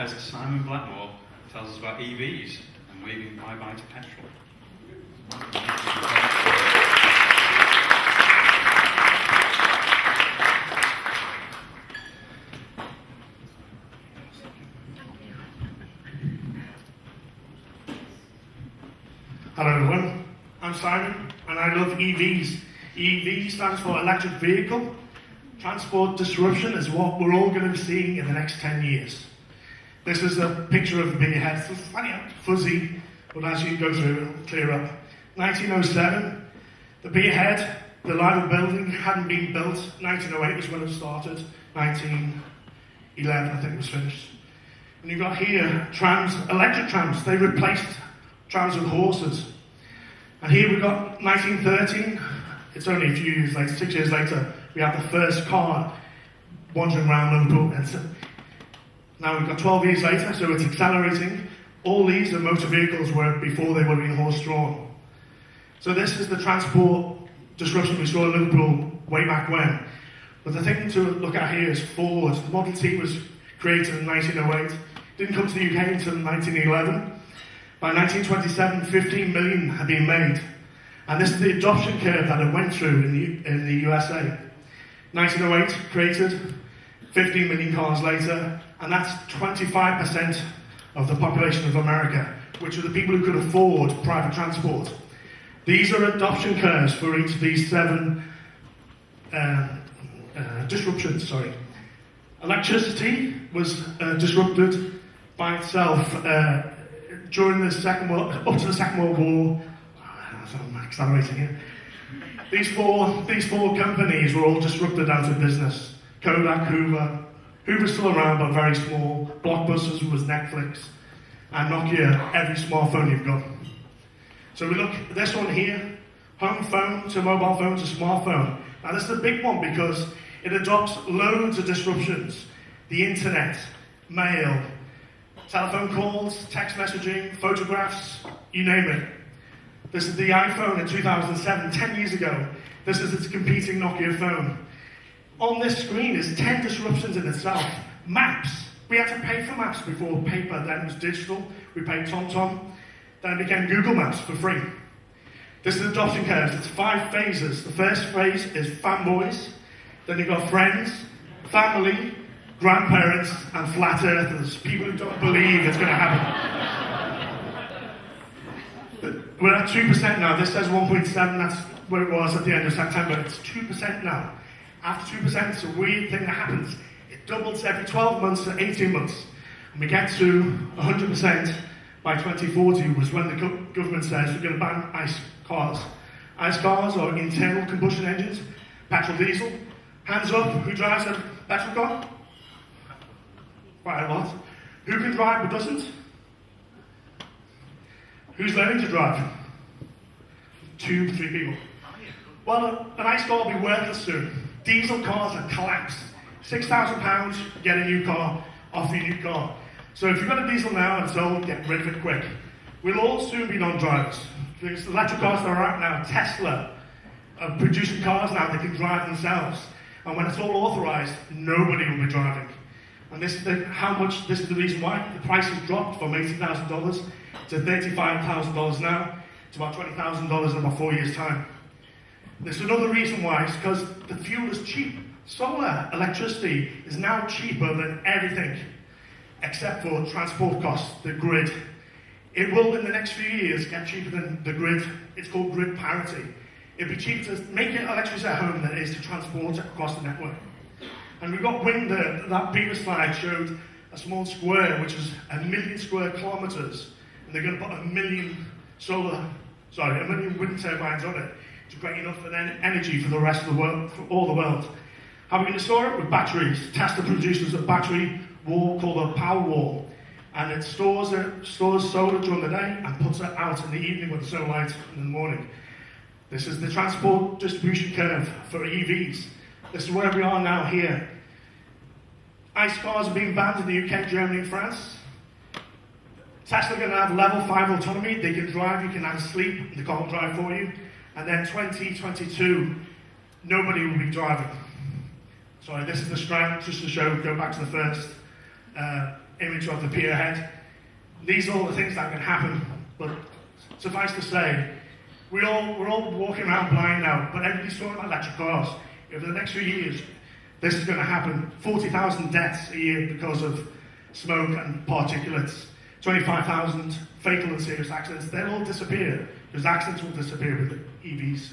wise Simon Blackmore tells us about EVs and waving bye-bye to petrol. Hello everyone, I'm Simon and I love EVs. EV stands for electric vehicle. Transport disruption is what we're all going to be seeing in the next 10 years. This is a picture of the big head. It's funny, fuzzy, but as you go through it'll clear up. 1907, the big head, the line of building hadn't been built. 1908 was when it started. 1911 I think it was finished. And you've got here trams, electric trams. They replaced trams with horses. And here we've got 1913, it's only a few years later, 6 years later, we have the first car wandering around Liverpool. And now we've got 12 years later, so it's accelerating. All these are motor vehicles were before they were being horse-drawn. So this is the transport disruption we saw in Liverpool way back when. But the thing to look at here is Ford. The Model T was created in 1908, didn't come to the UK until 1911. By 1927, 15 million had been made. And this is the adoption curve that it went through in the USA. 1908 created, 15 million cars later, and that's 25% of the population of America, which are the people who could afford private transport. These are adoption curves for each of these 7 disruptions. Electricity was disrupted by itself during the up to the Second World War. I'm accelerating here. These four companies were all disrupted out of business. Kodak, Hoover's still around but very small. Blockbusters was Netflix, and Nokia, every smartphone you've got. So we look at this one here, home phone to mobile phone to smartphone. Now this is a big one because it adopts loads of disruptions. The internet, mail, telephone calls, text messaging, photographs, you name it. This is the iPhone in 2007, 10 years ago. This is its competing Nokia phone. On this screen is 10 disruptions in itself. Maps. We had to pay for maps before paper, then it was digital. We paid TomTom. Then it became Google Maps for free. This is adoption curves. It's 5 phases. The first phase is fanboys. Then you've got friends, family, grandparents, and flat earthers. People who don't believe it's going to happen. We're at 2% now. This says 1.7. That's where it was at the end of September. It's 2% now. After 2%, it's a weird thing that happens. It doubles every 12 months to 18 months. And we get to 100% by 2040 was when the government says we're going to ban ICE cars. ICE cars are internal combustion engines, petrol, diesel. Hands up, who drives a petrol car? Quite a lot. Who can drive but doesn't? Who's learning to drive? 2, 3 people. Well, an ICE car will be worthless soon. Diesel cars have collapsed. £6,000, get a new car, off your new car. So if you've got a diesel now and it's old, get rid of it quick. We'll all soon be non-drivers. Because the electric cars that are out now, Tesla, are producing cars now that can drive themselves. And when it's all authorised, nobody will be driving. And this is the reason why the price has dropped from $80,000 to $35,000 now. It's about $20,000 in about 4 years' time. There's another reason why, it's because the fuel is cheap. Solar electricity is now cheaper than everything, except for transport costs, the grid. It will, in the next few years, get cheaper than the grid. It's called grid parity. It'd be cheaper to make electricity at home than it is to transport it across the network. And we've got wind there. That previous slide showed a small square, which is 1 million square kilometres. And they're going to put 1 million wind turbines on it to create enough energy for the rest of the world, for all the world. How are we going to store it? With batteries. Tesla produces a battery wall called a power wall. And it stores solar during the day and puts it out in the evening with the sunlight in the morning. This is the transport distribution curve for EVs. This is where we are now here. ICE cars are being banned in the UK, Germany and France. Tesla are going to have level 5 autonomy. They can drive, you can have a sleep, they can't drive for you. And then 2022, nobody will be driving. Sorry, this is the strand, just to show, go back to the first image of the pier head. These are all the things that can happen, but suffice to say, we're all walking around blind now, but everybody's talking about electric cars. Over the next few years, this is going to happen. 40,000 deaths a year because of smoke and particulates. 25,000 fatal and serious accidents. They'll all disappear, because accidents will disappear with the EVs.